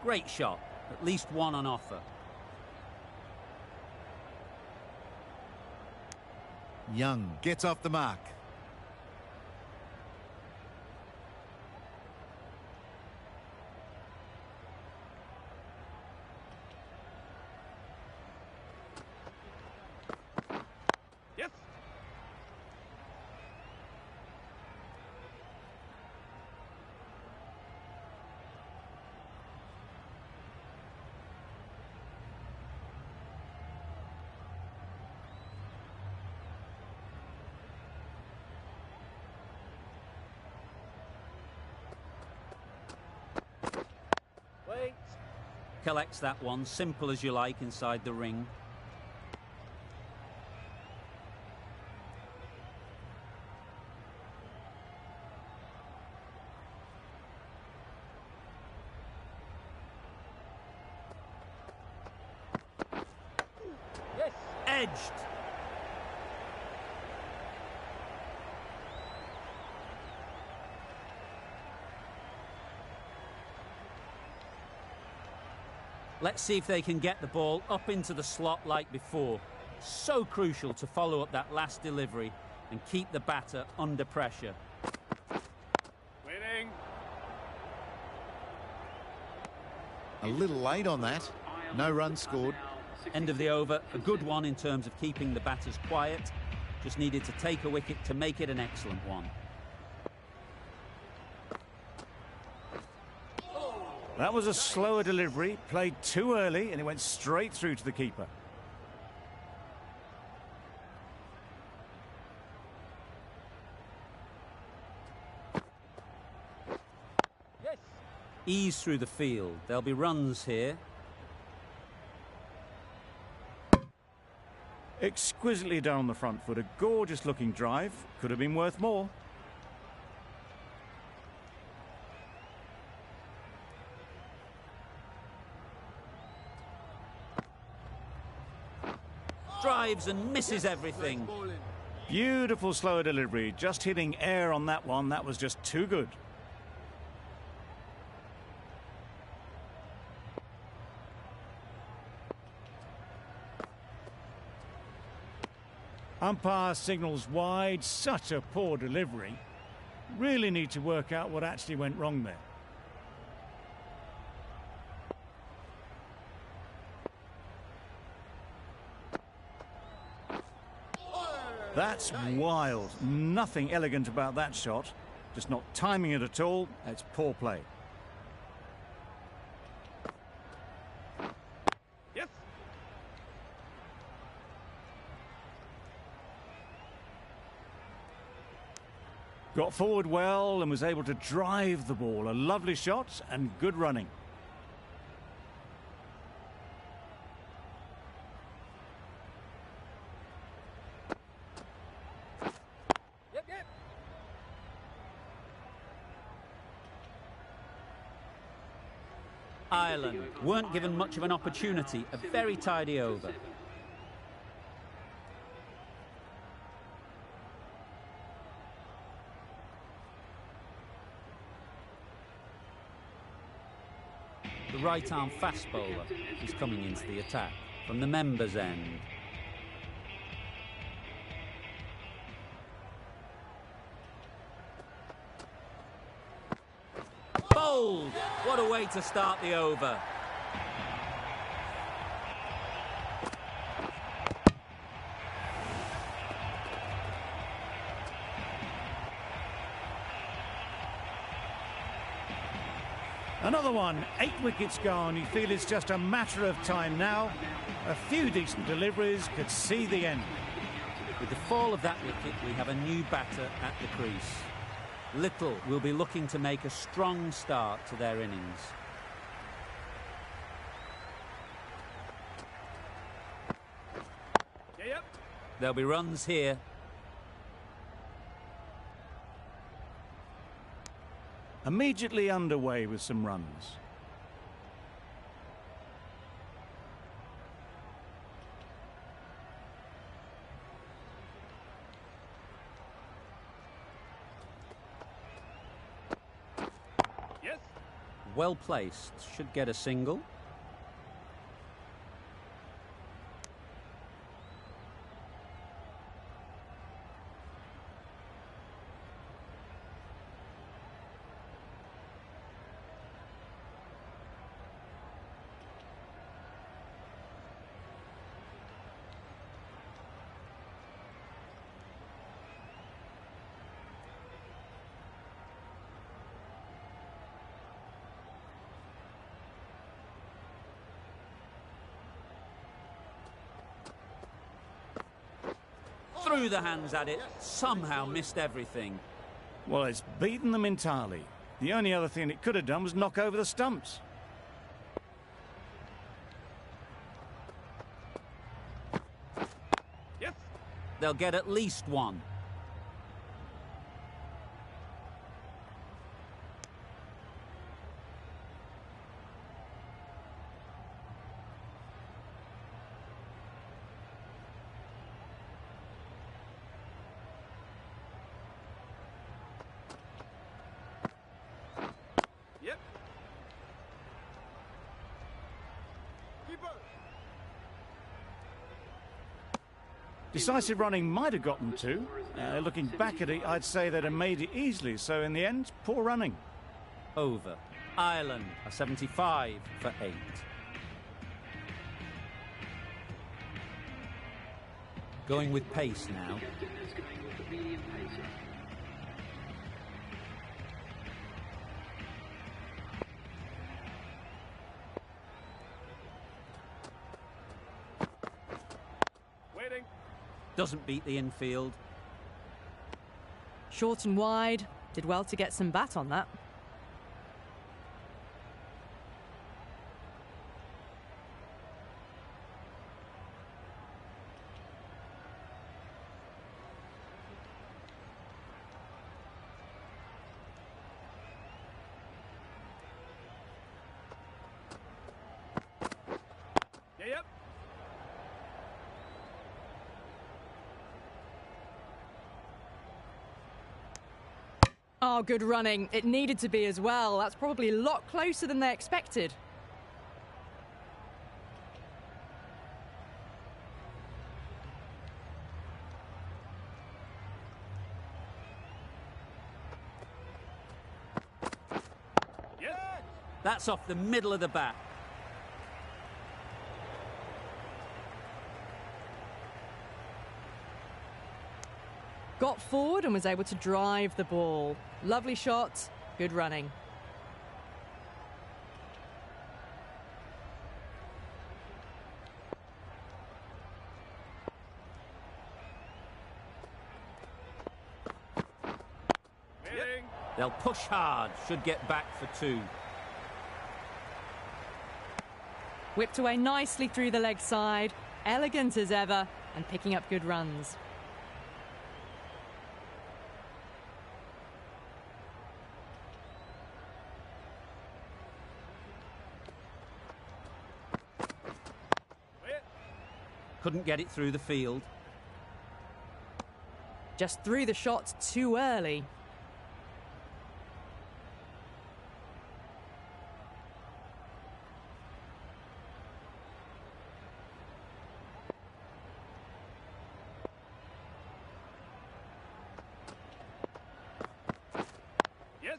Great shot. At least one on offer. Young gets off the mark. Yes. Wait. Collects that one, simple as you like, inside the ring. Yes. Edged. Let's see if they can get the ball up into the slot like before. So crucial to follow up that last delivery and keep the batter under pressure. Waiting. A little late on that. No runs scored. End of the over, a good one in terms of keeping the batters quiet. Just needed to take a wicket to make it an excellent one. That was a slower delivery, played too early, and it went straight through to the keeper. Yes. Ease through the field. There'll be runs here. Exquisitely done on the front foot, a gorgeous looking drive, could have been worth more. Drives and misses everything. Beautiful slower delivery, just hitting air on that one, that was just too good. Umpire signals wide, such a poor delivery. Really need to work out what actually went wrong there. That's wild. Nothing elegant about that shot. Just not timing it at all. It's poor play. Yes. Got forward well and was able to drive the ball. A lovely shot and good running. Yep. Yep. Ireland weren't given much of an opportunity. A very tidy over. The right-arm fast bowler is coming into the attack from the members' end. Bowled! What a way to start the over. Another one, 8 wickets gone. You feel it's just a matter of time now. A few decent deliveries could see the end. With the fall of that wicket, we have a new batter at the crease. Little will be looking to make a strong start to their innings. Yep. There'll be runs here. Immediately underway with some runs. Yes. well placed, should get a single. Threw the hands at it, somehow missed everything. Well, it's beaten them entirely. The only other thing it could have done was knock over the stumps. Yes. They'll get at least one. Yep. Decisive running might have got them two. Looking back at it, I'd say they'd have made it easily. So in the end, poor running. Over. Ireland are 75 for 8. Going with pace now. Captain is going with the medium pacer. Waiting. Doesn't beat the infield. Short and wide. Did well to get some bat on that. Yep. Oh, good running. It needed to be as well. That's probably a lot closer than they expected. Yes. That's off the middle of the bat. Got forward and was able to drive the ball. Lovely shot, good running. Waiting. They'll push hard, should get back for 2. Whipped away nicely through the leg side, elegant as ever, and picking up good runs. Wait. Couldn't get it through the field. Just threw the shot too early. Yes.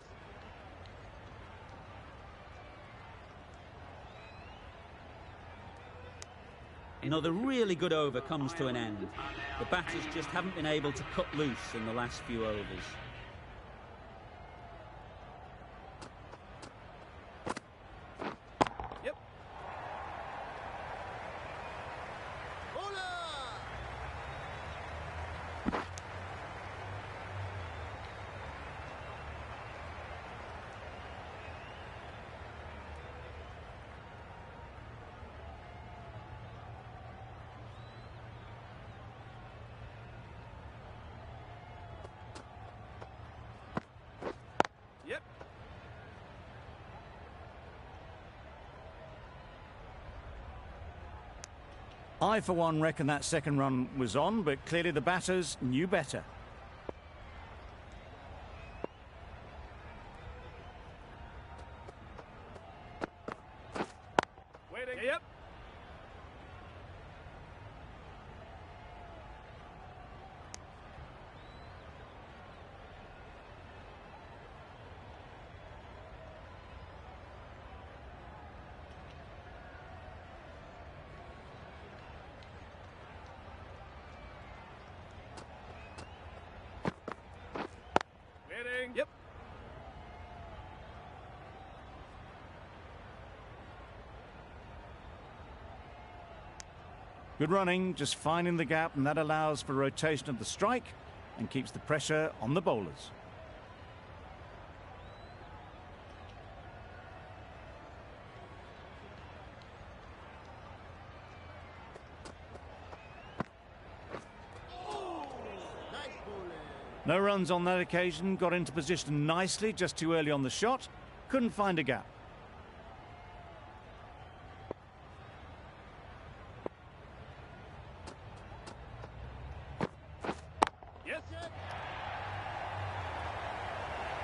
Another really good over comes to an end. The batters just haven't been able to cut loose in the last few overs. Yep. Yep. I, for one, reckon that second run was on, but clearly the batters knew better. Yep. Waiting. Yep. Good running, just finding the gap, and that allows for rotation of the strike and keeps the pressure on the bowlers. No runs on that occasion, got into position nicely, just too early on the shot, couldn't find a gap. Yes.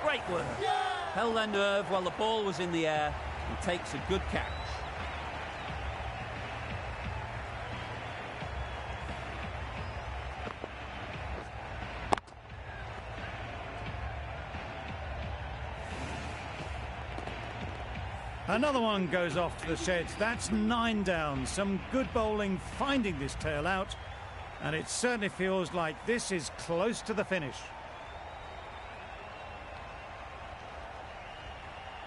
Great work. Held their nerve while the ball was in the air and takes a good catch. Another one goes off to the sheds. That's 9 down. Some good bowling finding this tail out, and it certainly feels like this is close to the finish.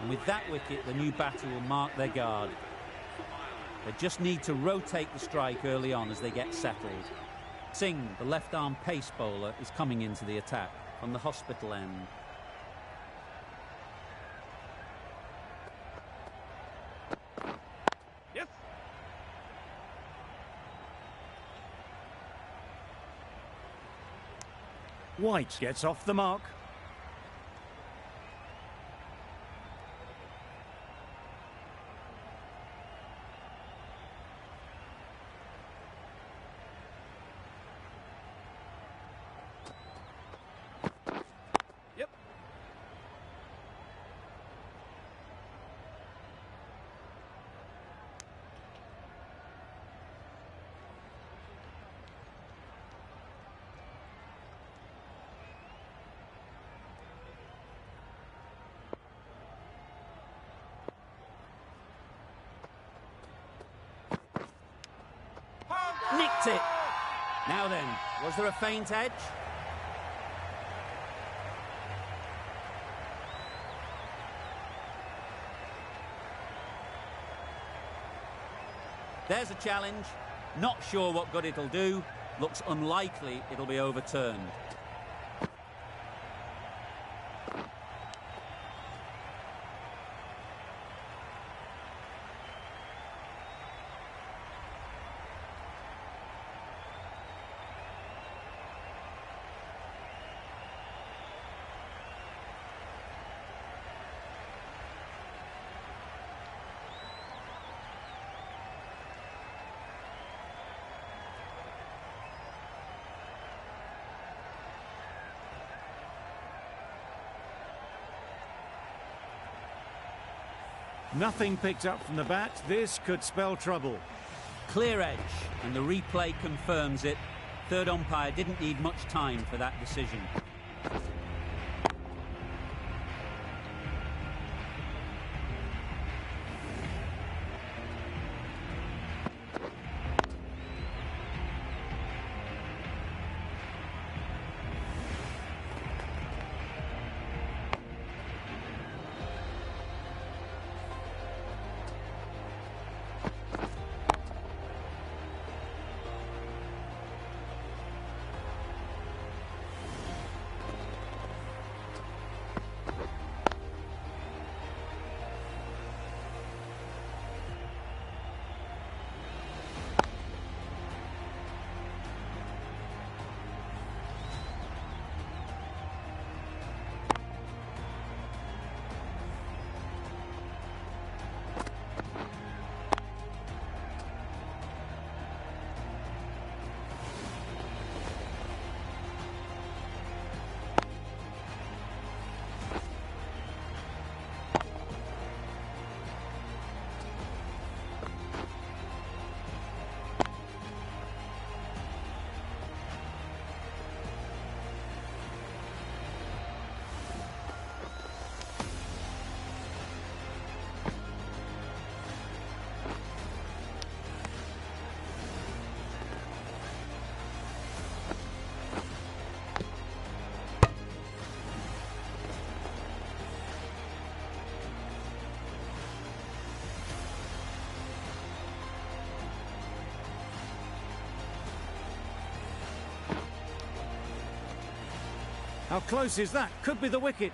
And with that wicket, the new batter will mark their guard. They just need to rotate the strike early on as they get settled. Singh, the left-arm pace bowler, is coming into the attack from the hospital end. Yes. White gets off the mark. Yep. Nicked it. Now then, was there a faint edge? There's a challenge. Not sure what good it'll do. Looks unlikely it'll be overturned. Nothing picked up from the bat. This could spell trouble. Clear edge, and the replay confirms it. Third umpire didn't need much time for that decision. How close is that? Could be the wicket.